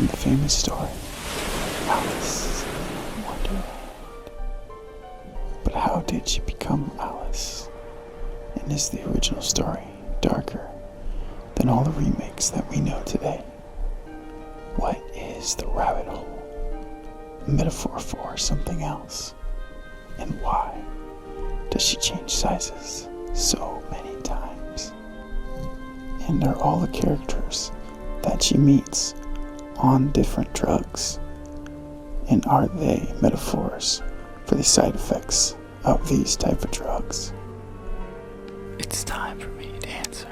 from the famous story, Alice in Wonderland. But how did she become Alice? And is the original story darker than all the remakes that we know today? What is the rabbit hole? A metaphor for something else? And why does she change sizes so many times? And are all the characters that she meets on different drugs? And are they metaphors for the side effects of these type of drugs? It's time for me to answer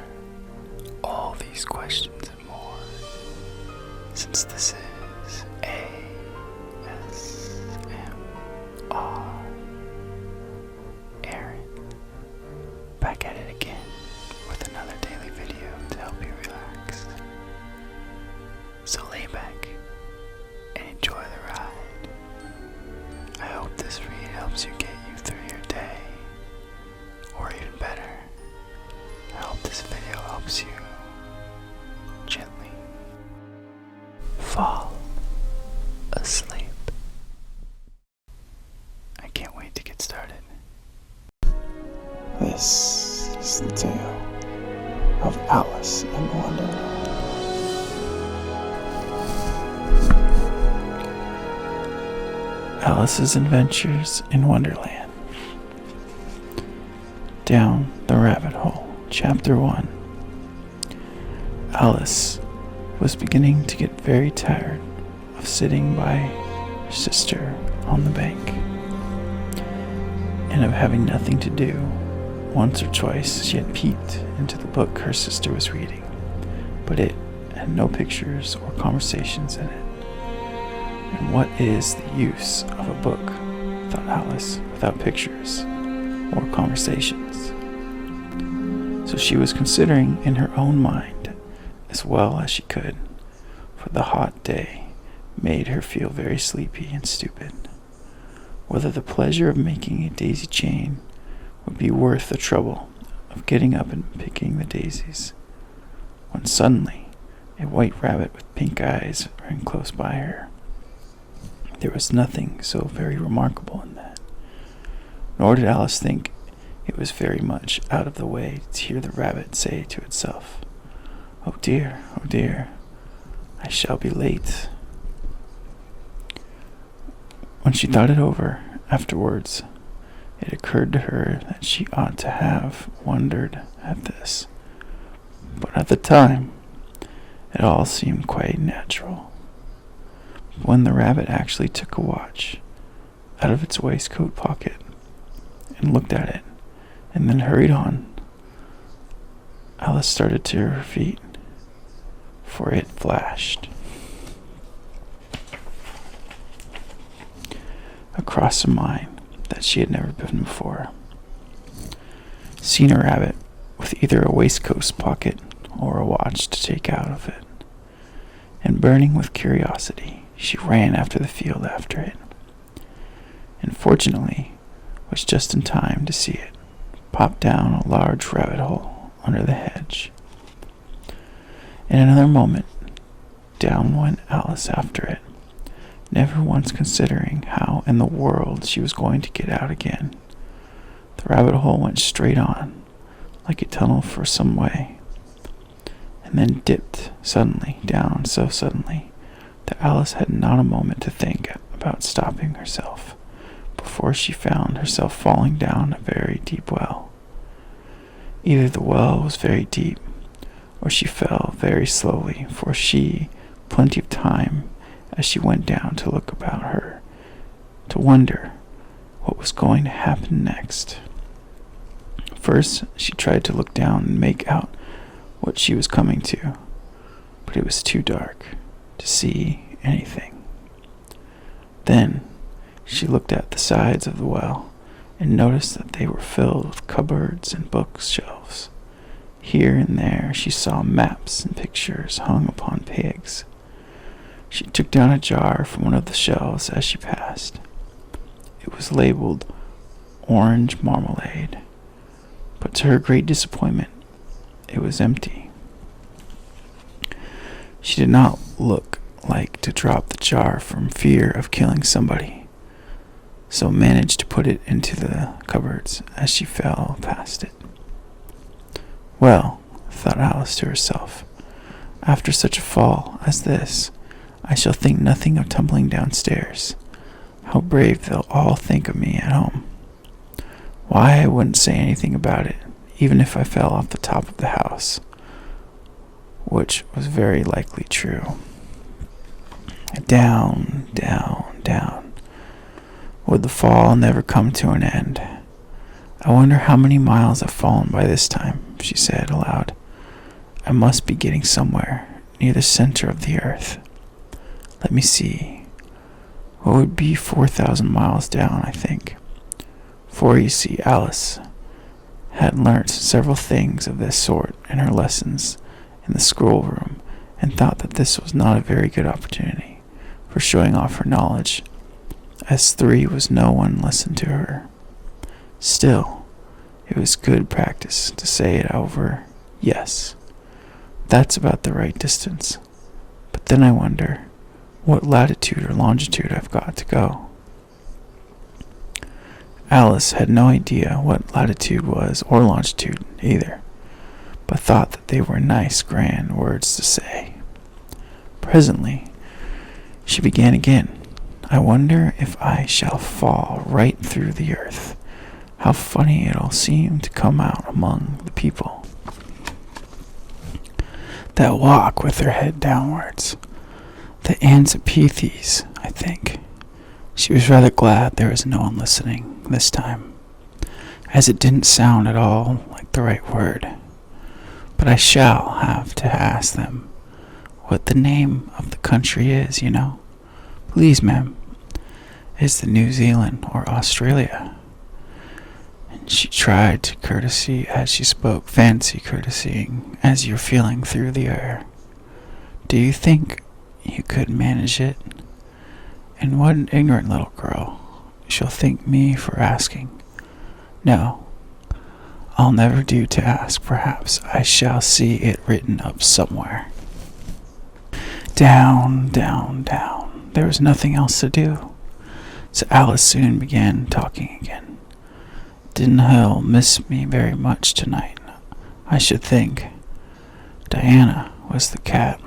all these questions and more, since this is ASMR. Aaron, back at it again with another daily video to help you relax. So lay back and enjoy the ride. I hope this read helps you get you through your day, or even better, I hope this video helps you gently fall asleep. I can't wait to get started. This is the tale of Alice in Wonderland. Alice's Adventures in Wonderland. Down the Rabbit Hole. Chapter 1. Alice was beginning to get very tired of sitting by her sister on the bank, and of having nothing to do. Once or twice she had peeped into the book her sister was reading, but it had no pictures or conversations in it. And what is the use of a book, thought Alice, without pictures or conversations? So she was considering in her own mind as well as she could, for the hot day made her feel very sleepy and stupid, whether the pleasure of making a daisy chain would be worth the trouble of getting up and picking the daisies, when suddenly a white rabbit with pink eyes ran close by her. There was nothing so very remarkable in that, nor did Alice think it was very much out of the way to hear the rabbit say to itself, oh dear, I shall be late." When she thought it over afterwards, it occurred to her that she ought to have wondered at this, but at the time it all seemed quite natural. When the rabbit actually took a watch out of its waistcoat pocket and looked at it, and then hurried on, Alice started to her feet, for it flashed across her mind that she had never been before seen a rabbit with either a waistcoat pocket or a watch to take out of it, and burning with curiosity, she ran after the field after it, and fortunately was just in time to see it pop down a large rabbit hole under the hedge. In another moment, down went Alice after it, never once considering how in the world she was going to get out again. The rabbit hole went straight on, like a tunnel for some way, and then dipped suddenly down, so suddenly that Alice had not a moment to think about stopping herself before she found herself falling down a very deep well. Either the well was very deep, or she fell very slowly, for she plenty of time as she went down to look about her, to wonder what was going to happen next. First, she tried to look down and make out what she was coming to, but it was too dark to see anything. Then she looked at the sides of the well and noticed that they were filled with cupboards and bookshelves. Here and there she saw maps and pictures hung upon pegs. She took down a jar from one of the shelves as she passed. It was labeled orange marmalade, but to her great disappointment, it was empty. She did not look like to drop the jar from fear of killing somebody, so managed to put it into the cupboards as she fell past it. Well, thought Alice to herself, after such a fall as this, I shall think nothing of tumbling downstairs. How brave they'll all think of me at home. Why, I wouldn't say anything about it, even if I fell off the top of the house, which was very likely true. Down, down, down. Would the fall never come to an end? I wonder how many miles I've fallen by this time, she said aloud. I must be getting somewhere, near the center of the earth. Let me see. What would be 4,000 miles down, I think. For, you see, Alice had learnt several things of this sort in her lessons in the schoolroom, and thought that this was not a very good opportunity for showing off her knowledge, as 3 was no one listened to her. Still, it was good practice to say it over. Yes, that's about the right distance. But then I wonder what latitude or longitude I've got to go. Alice had no idea what latitude was or longitude either, but thought that they were nice, grand words to say. Presently, she began again. I wonder if I shall fall right through the earth. How funny it'll seem to come out among the people that walk with their head downwards. The Anzipethes, I think. She was rather glad there was no one listening this time, as it didn't sound at all like the right word. But I shall have to ask them what the name of the country is, you know. Please, ma'am. Is the New Zealand or Australia? And she tried to courtesy as she spoke. Fancy courtesying as you're feeling through the air. Do you think you could manage it? And what an ignorant little girl. She'll think me for asking. No, I'll never do to ask. Perhaps I shall see it written up somewhere. Down, down, down. There was nothing else to do. So Alice soon began talking again. Didn't Hill miss me very much tonight? I should think. Diana was the cat.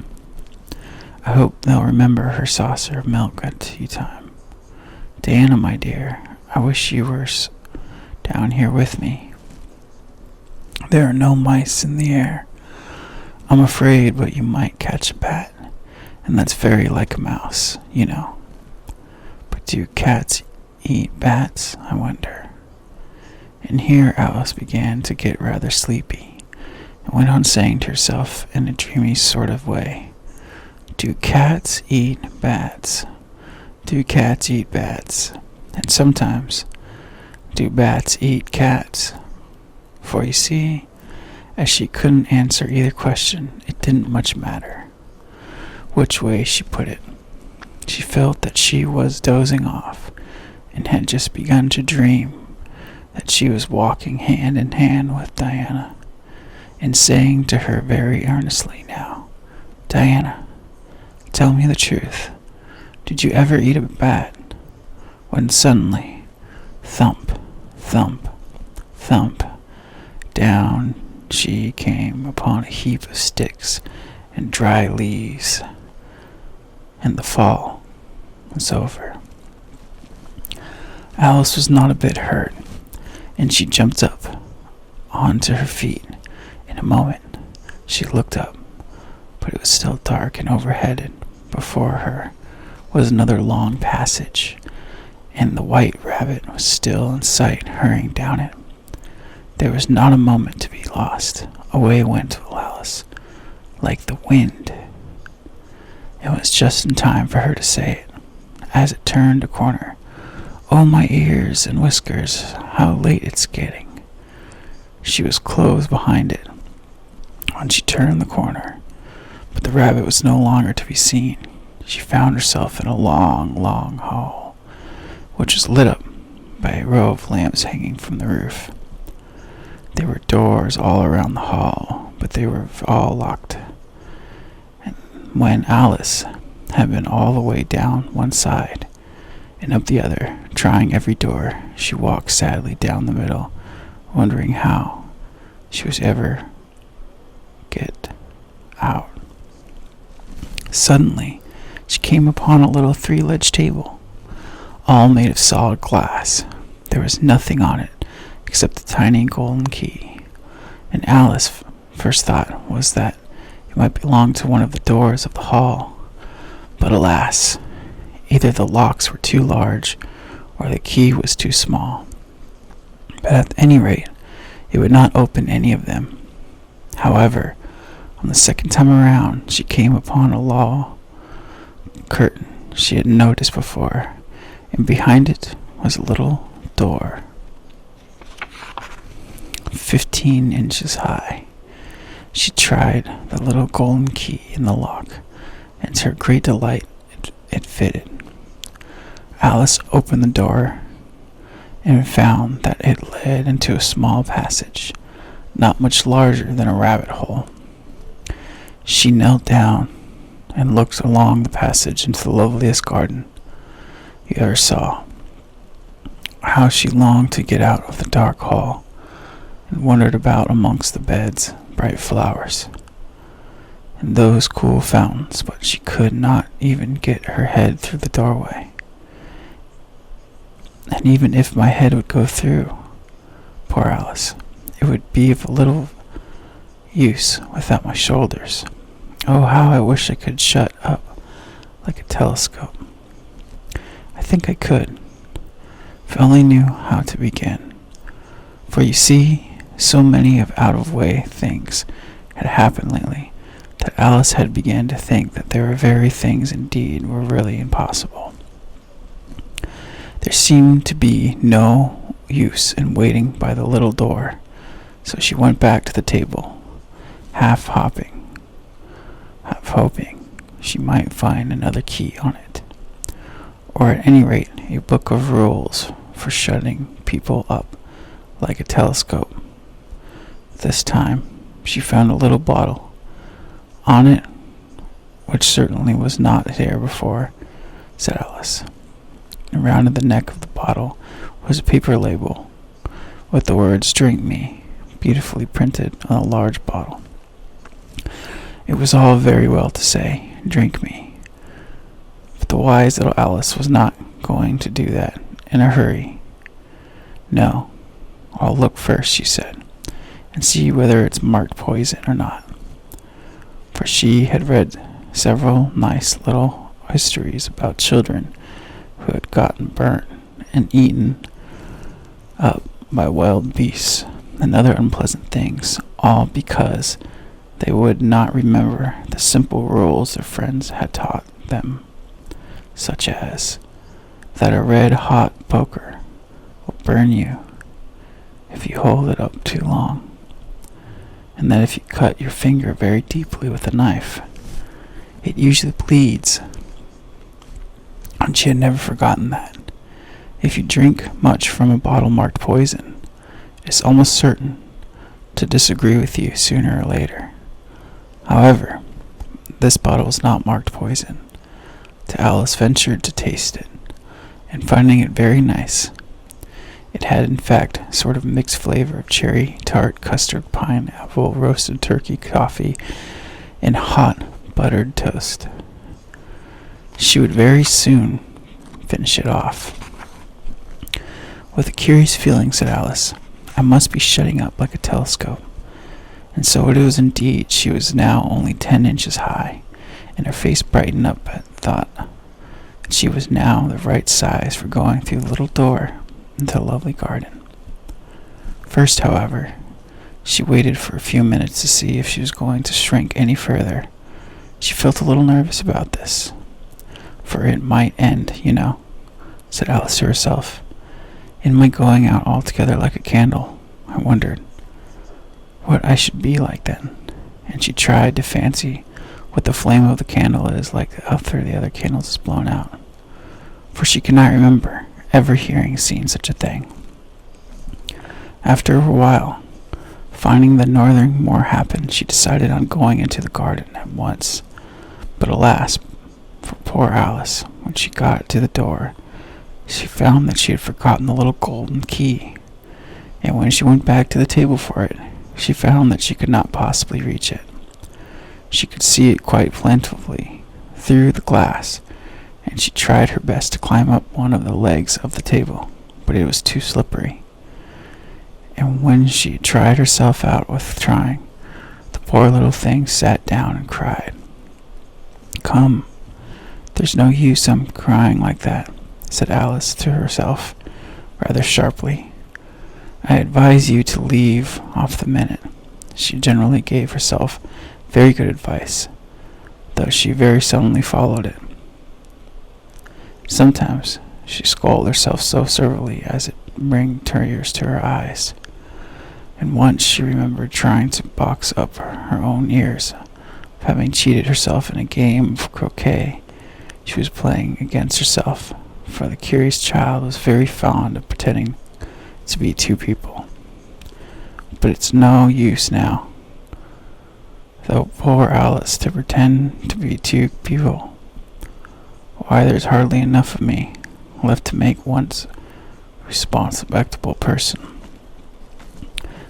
I hope they'll remember her saucer of milk at tea time. Diana, my dear, I wish you were down here with me. There are no mice in the air. I'm afraid, but you might catch a bat, and that's very like a mouse, you know. But do cats eat bats, I wonder? And here Alice began to get rather sleepy, and went on saying to herself in a dreamy sort of way, do cats eat bats? Do cats eat bats? And sometimes, do bats eat cats? For you see, as she couldn't answer either question, it didn't much matter which way she put it. She felt that she was dozing off, and had just begun to dream that she was walking hand in hand with Diana, and saying to her very earnestly now, Diana, tell me the truth. Did you ever eat a bat? When suddenly, thump, thump, thump, down she came upon a heap of sticks and dry leaves, and the fall was over. Alice was not a bit hurt, and she jumped up onto her feet. In a moment, she looked up, but it was still dark, and overhead before her was another long passage, and the white rabbit was still in sight, hurrying down it. There was not a moment to be lost. Away went Alice, like the wind. It was just in time for her to say it, as it turned a corner. Oh, my ears and whiskers, how late it's getting. She was close behind it when she turned the corner, but the rabbit was no longer to be seen. She found herself in a long, long hall, which was lit up by a row of lamps hanging from the roof. There were doors all around the hall, but they were all locked. And when Alice had been all the way down one side and up the other, trying every door. She walked sadly down the middle, wondering how she was ever get out. Suddenly, she came upon a little three-legged table, all made of solid glass. There was nothing on it except the tiny golden key, and Alice's first thought was that it might belong to one of the doors of the hall. But alas, either the locks were too large or the key was too small. But at any rate, it would not open any of them. However, on the second time around, she came upon a low curtain she had noticed before, and behind it was a little door, 15 inches high. She tried the little golden key in the lock, and to her great delight, it fitted. Alice opened the door and found that it led into a small passage, not much larger than a rabbit hole. She knelt down and looked along the passage into the loveliest garden you ever saw. How she longed to get out of the dark hall and wandered about amongst the beds, bright flowers, and those cool fountains, but she could not even get her head through the doorway. And even if my head would go through, poor Alice, it would be of little use without my shoulders. Oh, how I wish I could shut up like a telescope. I think I could, if I only knew how to begin. For you see, so many of out-of-way things had happened lately that Alice had begun to think that there were very things indeed were really impossible. There seemed to be no use in waiting by the little door, so she went back to the table, half hoping she might find another key on it, or at any rate a book of rules for shutting people up like a telescope. This time she found a little bottle. On it, which certainly was not there before, said Alice. And round the neck of the bottle was a paper label with the words "Drink Me" beautifully printed on a large bottle. It was all very well to say, "Drink me," but the wise little Alice was not going to do that in a hurry. "No, I'll look first," she said, "and see whether it's marked poison or not." For she had read several nice little histories about children who had gotten burnt and eaten up by wild beasts and other unpleasant things, all because they would not remember the simple rules their friends had taught them, such as that a red-hot poker will burn you if you hold it up too long, and that if you cut your finger very deeply with a knife, it usually bleeds. And she had never forgotten that if you drink much from a bottle marked poison, it is almost certain to disagree with you sooner or later. However, this bottle was not marked poison. Alice ventured to taste it, and finding it very nice, it had in fact a sort of mixed flavor of cherry, tart, custard, pineapple, roasted turkey, coffee, and hot buttered toast. She would very soon finish it off. With a curious feeling, said Alice, I must be shutting up like a telescope. And so it was indeed. She was now only 10 inches high, and her face brightened up at the thought that she was now the right size for going through the little door into the lovely garden. First, however, she waited for a few minutes to see if she was going to shrink any further. She felt a little nervous about this, for it might end, said Alice to herself, in my going out altogether like a candle. I wondered what I should be like then, and she tried to fancy what the flame of the candle is like after the other candles is blown out, for she could not remember ever hearing seen such a thing. After a while, finding that nothing more happened, she decided on going into the garden at once. But alas, for Poor Alice, when she got to the door, she found that she had forgotten the little golden key, and when she went back to the table for it, she found that she could not possibly reach it. She could see it quite plentifully through the glass, and she tried her best to climb up one of the legs of the table, but it was too slippery. And when she had tried herself out with trying, the poor little thing sat down and cried. "Come, there's no use I'm crying like that," said Alice to herself, rather sharply. "I advise you to leave off the minute." She generally gave herself very good advice, though she very seldomly followed it. Sometimes she scolded herself so severely as it bring tears to her eyes, and once she remembered trying to box up her own ears, of having cheated herself in a game of croquet she was playing against herself, for the curious child was very fond of pretending to be two people. But it's no use now, though poor Alice, to pretend to be two people. Why, there's hardly enough of me left to make once a respectable person.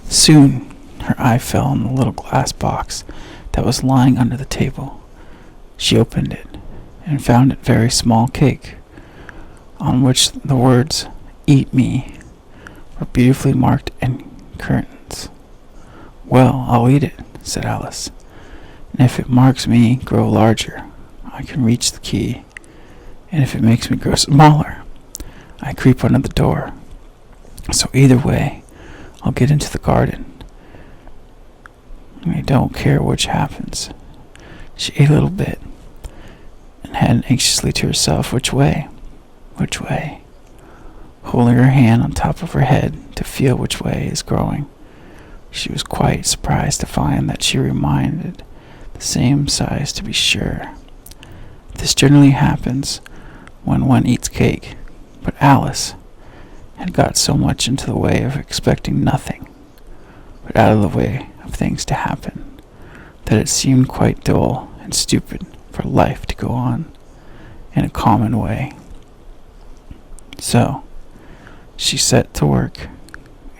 Soon her eye fell on the little glass box that was lying under the table. She opened it and found a very small cake, on which the words "Eat me" were beautifully marked in curtains. "Well, I'll eat it," said Alice, "and if it marks me grow larger, I can reach the key, and if it makes me grow smaller, I creep under the door. So either way, I'll get into the garden. I don't care which happens." She ate a little bit, and had anxiously to herself, which way, holding her hand on top of her head to feel which way is growing. She was quite surprised to find that she remained the same size, to be sure. This generally happens when one eats cake, but Alice had got so much into the way of expecting nothing but out of the way of things to happen, that it seemed quite dull and stupid for life to go on in a common way. So she set to work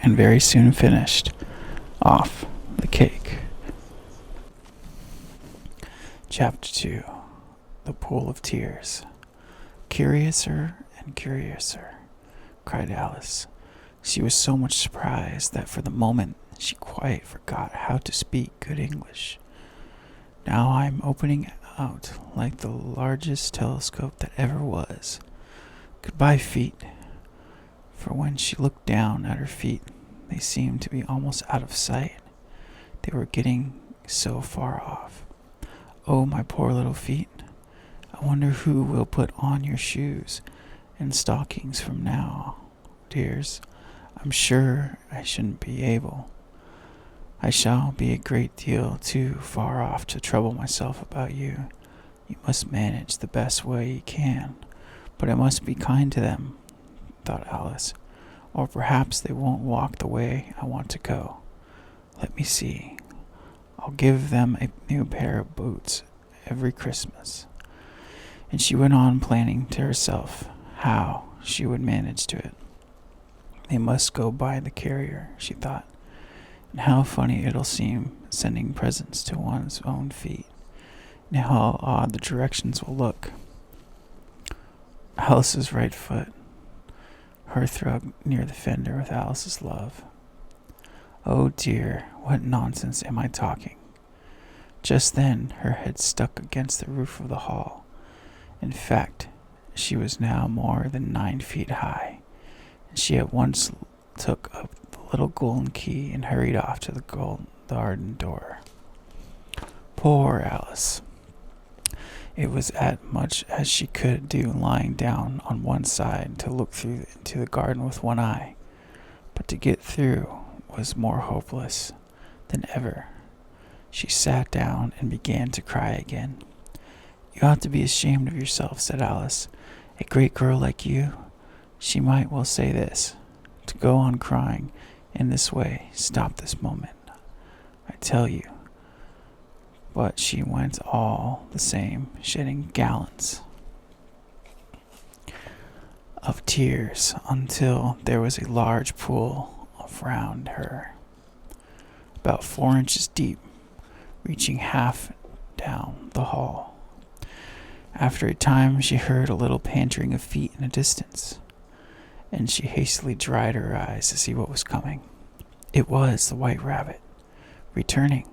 and very soon finished off the cake. Chapter 2. The Pool of Tears. "Curiouser and curiouser," cried Alice. She was so much surprised that for the moment she quite forgot how to speak good English. "Now I'm opening out like the largest telescope that ever was. Goodbye, feet." For when she looked down at her feet, they seemed to be almost out of sight. They were getting so far off. "Oh, my poor little feet. I wonder who will put on your shoes and stockings from now, dears. I'm sure I shouldn't be able. I shall be a great deal too far off to trouble myself about you. You must manage the best way you can, but I must be kind to them," thought Alice, "or perhaps they won't walk the way I want to go. Let me see. I'll give them a new pair of boots every Christmas." And she went on planning to herself how she would manage to it. "They must go by the carrier," she thought, "and how funny it'll seem sending presents to one's own feet, and how odd the directions will look. Alice's right foot, hearthrug near the fender with Alice's love. Oh dear, what nonsense am I talking?" Just then her head stuck against the roof of the hall. In fact, she was now more than 9 feet high, and she at once took up the little golden key and hurried off to the garden door. Poor Alice! It was as much as she could do lying down on one side to look through into the garden with one eye, but to get through was more hopeless than ever. She sat down and began to cry again. "You ought to be ashamed of yourself," said Alice. "A great girl like you," she might well say this, "to go on crying in this way. Stop this moment, I tell you." But she went all the same, shedding gallons of tears until there was a large pool around her, about 4 inches deep, reaching half down the hall. After a time, she heard a little pattering of feet in the distance, and she hastily dried her eyes to see what was coming. It was the White Rabbit, returning,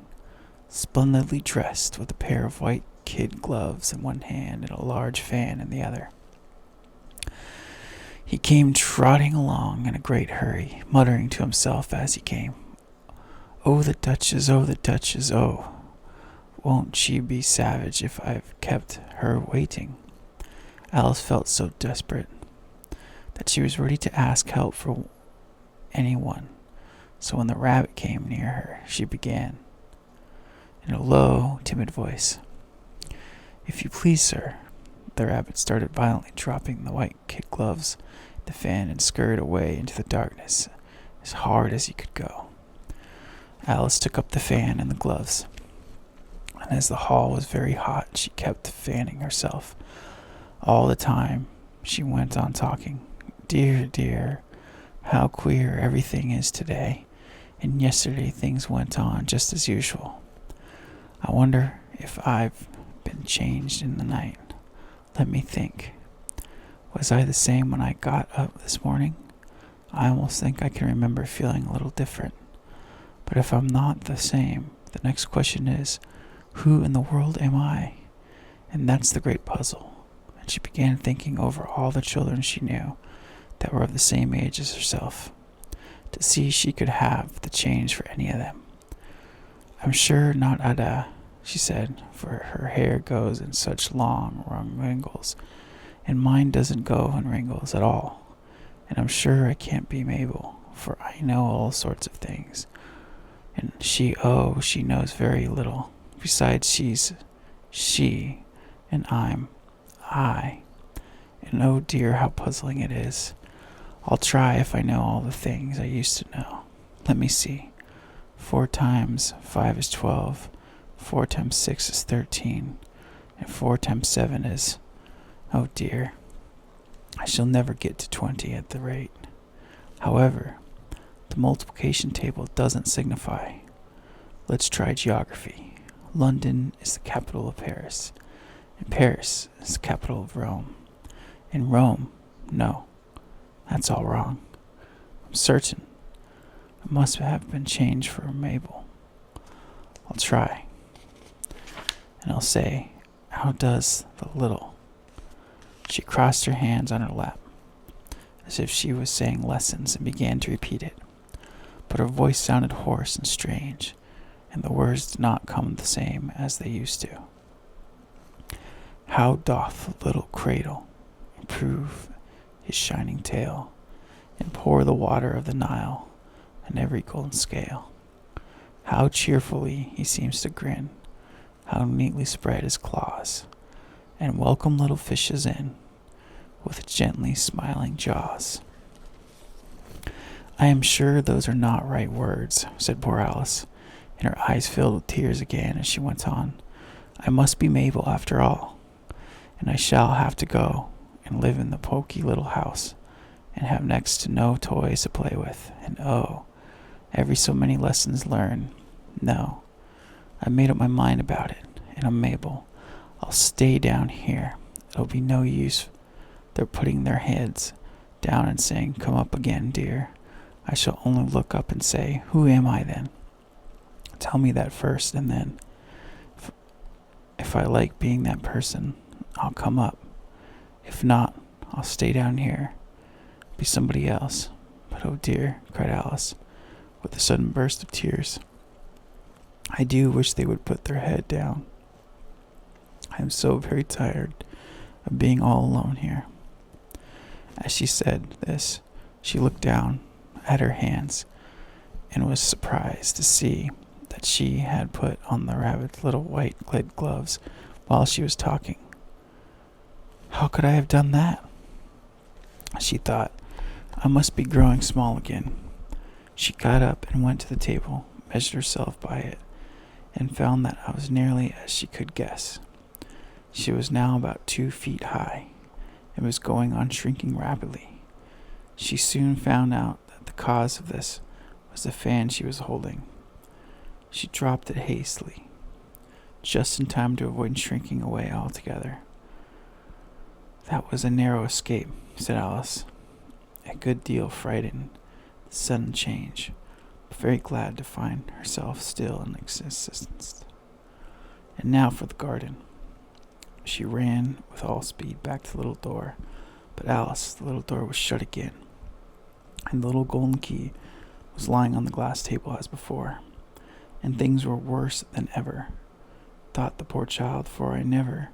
splendidly dressed with a pair of white kid gloves in one hand and a large fan in the other. He came trotting along in a great hurry, muttering to himself as he came, "Oh, the Duchess, oh, won't she be savage if I've kept her waiting?" Alice felt so desperate that she was ready to ask help for anyone. So when the rabbit came near her, she began, in a low, timid voice, "If you please, sir." The rabbit started violently dropping the white kid gloves, the fan, and scurried away into the darkness as hard as he could go. Alice took up the fan and the gloves, and as the hall was very hot, she kept fanning herself. All the time she went on talking. "Dear, dear, how queer everything is today, and yesterday things went on just as usual. I wonder if I've been changed in the night. Let me think. Was I the same when I got up this morning? I almost think I can remember feeling a little different. But if I'm not the same, the next question is, who in the world am I? And that's the great puzzle." And she began thinking over all the children she knew that were of the same age as herself, to see if she could have the change for any of them. "I'm sure not Ada," she said, "for her hair goes in such long wrinkles, and mine doesn't go in wrinkles at all. And I'm sure I can't be Mabel, for I know all sorts of things. And she knows very little. Besides, she's she, and I'm I. And oh dear, how puzzling it is. I'll try if I know all the things I used to know. Let me see. 4 times 5 is 12. 4 times 6 is 13. And 4 times 7 is... Oh dear. I shall never get to 20 at the rate. However, the multiplication table doesn't signify. Let's try geography. London is the capital of Paris, and Paris is the capital of Rome. And Rome, no, that's all wrong. I'm certain it must have been changed for Mabel. I'll try, and I'll say, how does the little... She crossed her hands on her lap, as if she was saying lessons, and began to repeat it. But her voice sounded hoarse and strange, and the words did not come the same as they used to. How doth the little cradle improve his shining tail, and pour the water of the Nile in every golden scale? How cheerfully he seems to grin, how neatly spread his claws, and welcome little fishes in with gently smiling jaws. I am sure those are not right words, said poor Alice, and her eyes filled with tears again as she went on. I must be Mabel after all, and I shall have to go and live in the poky little house, and have next to no toys to play with, and oh, every so many lessons learned. No, I made up my mind about it, and I'm Mabel. I'll stay down here. It'll be no use their putting their heads down and saying, come up again, dear. I shall only look up and say, who am I then? Tell me that first, and then, if I like being that person, I'll come up. If not, I'll stay down here, be somebody else. But oh dear, cried Alice, with a sudden burst of tears, I do wish they would put their head down. I am so very tired of being all alone here. As she said this, she looked down at her hands and was surprised to see that she had put on the rabbit's little white kid gloves while she was talking. How could I have done that? She thought, I must be growing small again. She got up and went to the table, measured herself by it, and found that I was nearly as she could guess. She was now about 2 feet high, It was going on shrinking rapidly. She soon found out that the cause of this was the fan she was holding. She dropped it hastily, just in time to avoid shrinking away altogether. "That was a narrow escape," said Alice, a good deal frightened at the sudden change, but very glad to find herself still in existence. "And now for the garden." She ran with all speed back to the little door, but Alice, the little door was shut again, and the little golden key was lying on the glass table as before, and things were worse than ever, thought the poor child, for I never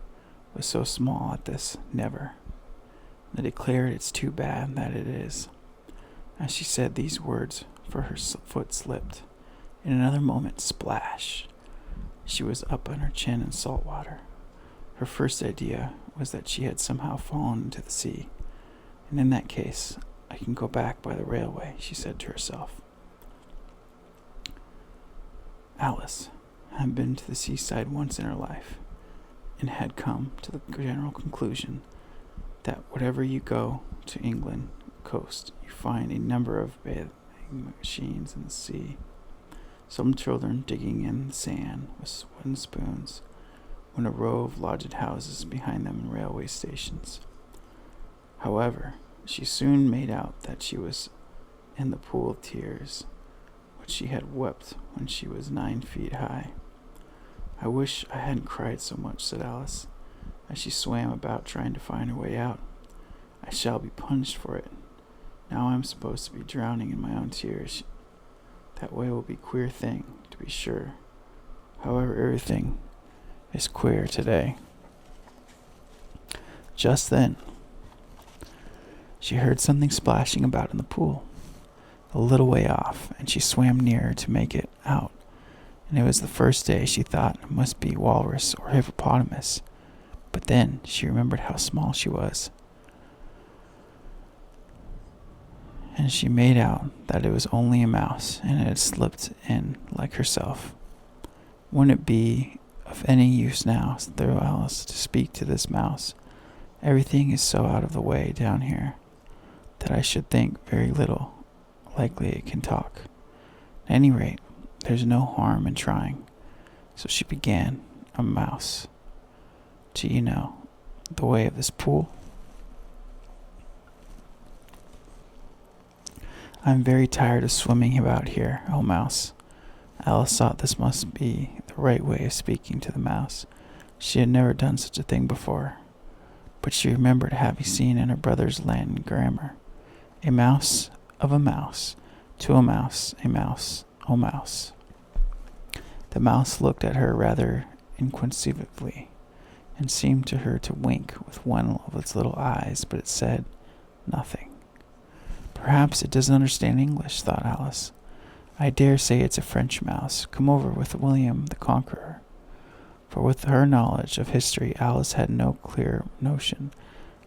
was so small at this, never. And I declared it's too bad that it is. As she said these words, for her foot slipped. In another moment, splash! She was up on her chin in salt water. Her first idea was that she had somehow fallen into the sea, and in that case, I can go back by the railway, she said to herself. Alice had been to the seaside once in her life, and had come to the general conclusion that wherever you go to England coast, you find a number of bathing machines in the sea, some children digging in the sand with wooden spoons, when a row of lodged houses behind them in railway stations. However, she soon made out that she was in the pool of tears, which she had wept when she was 9 feet high. "I wish I hadn't cried so much," said Alice, as she swam about trying to find her way out. "I shall be punished for it. Now I'm supposed to be drowning in my own tears. That way will be a queer thing, to be sure. However, everything is queer today." Just then, she heard something splashing about in the pool, a little way off, and she swam nearer to make it out. And it was the first day she thought it must be walrus or hippopotamus. But then she remembered how small she was, and she made out that it was only a mouse, and it had slipped in like herself. "Wouldn't it be of any use now," said Alice, "to speak to this mouse? Everything is so out of the way down here that I should think very little likely it can talk. At any rate, there's no harm in trying." So she began, "A mouse. Do you know the way of this pool? I'm very tired of swimming about here, oh mouse." Alice thought this must be the right way of speaking to the mouse. She had never done such a thing before, but she remembered having seen in her brother's Latin grammar, "A mouse of a mouse, to a mouse, oh mouse." The mouse looked at her rather inquisitively, and seemed to her to wink with one of its little eyes, but it said nothing. "Perhaps it doesn't understand English," thought Alice. "I dare say it's a French mouse, come over with William the Conqueror." For with her knowledge of history, Alice had no clear notion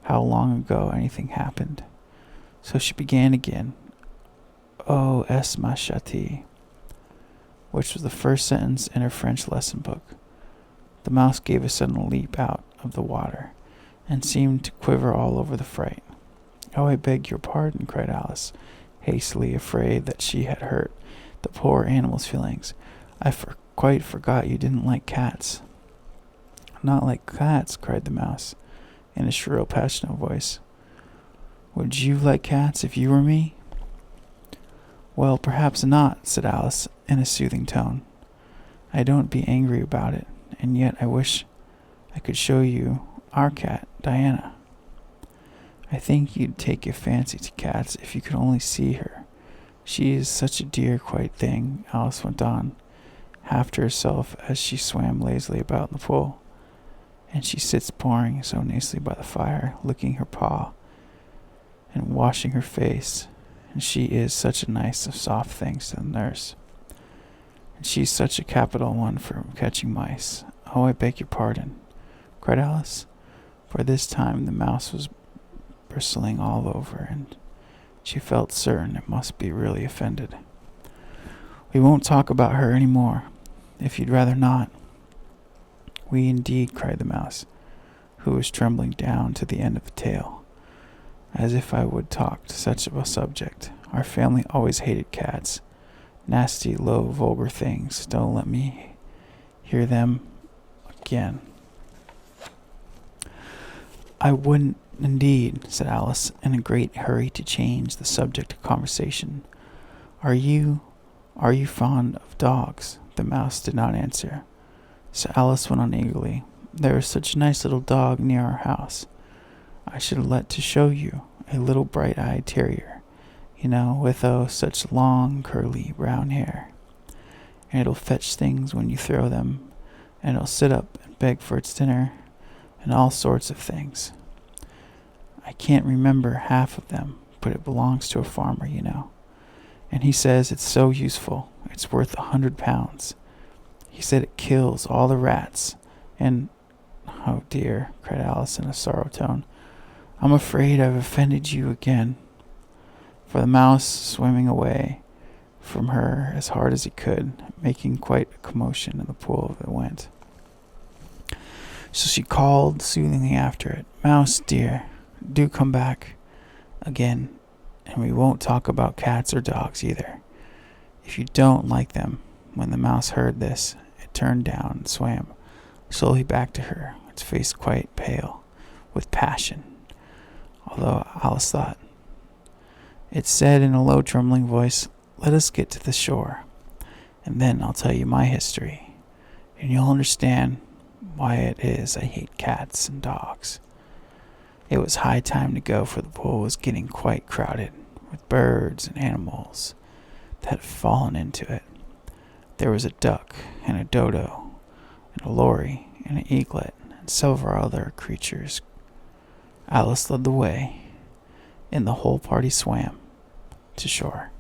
how long ago anything happened. So she began again, "Oh, es ma chati," which was the first sentence in her French lesson book. The mouse gave a sudden leap out of the water, and seemed to quiver all over the fright. "Oh, I beg your pardon," cried Alice, hastily, afraid that she had hurt the poor animal's feelings. "I quite forgot you didn't like cats." "Not like cats," cried the mouse, in a shrill, passionate voice. "Would you like cats if you were me?" "Well, perhaps not," said Alice, in a soothing tone. "I don't be angry about it, and yet I wish I could show you our cat, Diana. I think you'd take a fancy to cats if you could only see her. She is such a dear, quiet thing," Alice went on, half to herself as she swam lazily about in the pool. "And she sits poring so nicely by the fire, licking her paw and washing her face, and she is such a nice, soft thing to the nurse. And she's such a capital one for catching mice. Oh, I beg your pardon," cried Alice, for this time the mouse was bristling all over, and she felt certain it must be really offended. "We won't talk about her any more, if you'd rather not." "We indeed," cried the mouse, who was trembling down to the end of the tail. as if I would talk to such a subject. Our family always hated cats. Nasty, low, vulgar things. Don't let me hear them again. I wouldn't indeed, said Alice, in a great hurry to change the subject of conversation. Are you fond of dogs? The mouse did not answer. So Alice went on eagerly. There is such a nice little dog near our house. I should let to show you, a little bright-eyed terrier, with such long, curly, brown hair. And it'll fetch things when you throw them, and it'll sit up and beg for its dinner, and all sorts of things. I can't remember half of them, but it belongs to a farmer, And he says it's so useful, it's worth £100. He said it kills all the rats, and... Oh dear, cried Alice in a sorrow tone. I'm afraid I've offended you again. For the mouse, swimming away from her as hard as he could, making quite a commotion in the pool that went. So she called soothingly after it, Mouse, dear, do come back again, and we won't talk about cats or dogs either. If you don't like them. When the mouse heard this, it turned down and swam slowly back to her, its face quite pale with passion, although Alice thought. It said in a low, trembling voice, Let us get to the shore, and then I'll tell you my history, and you'll understand why it is I hate cats and dogs. It was high time to go, for the pool was getting quite crowded with birds and animals that had fallen into it. There was a duck and a dodo and a lory and an eaglet and several other creatures. Alice led the way, and the whole party swam to shore.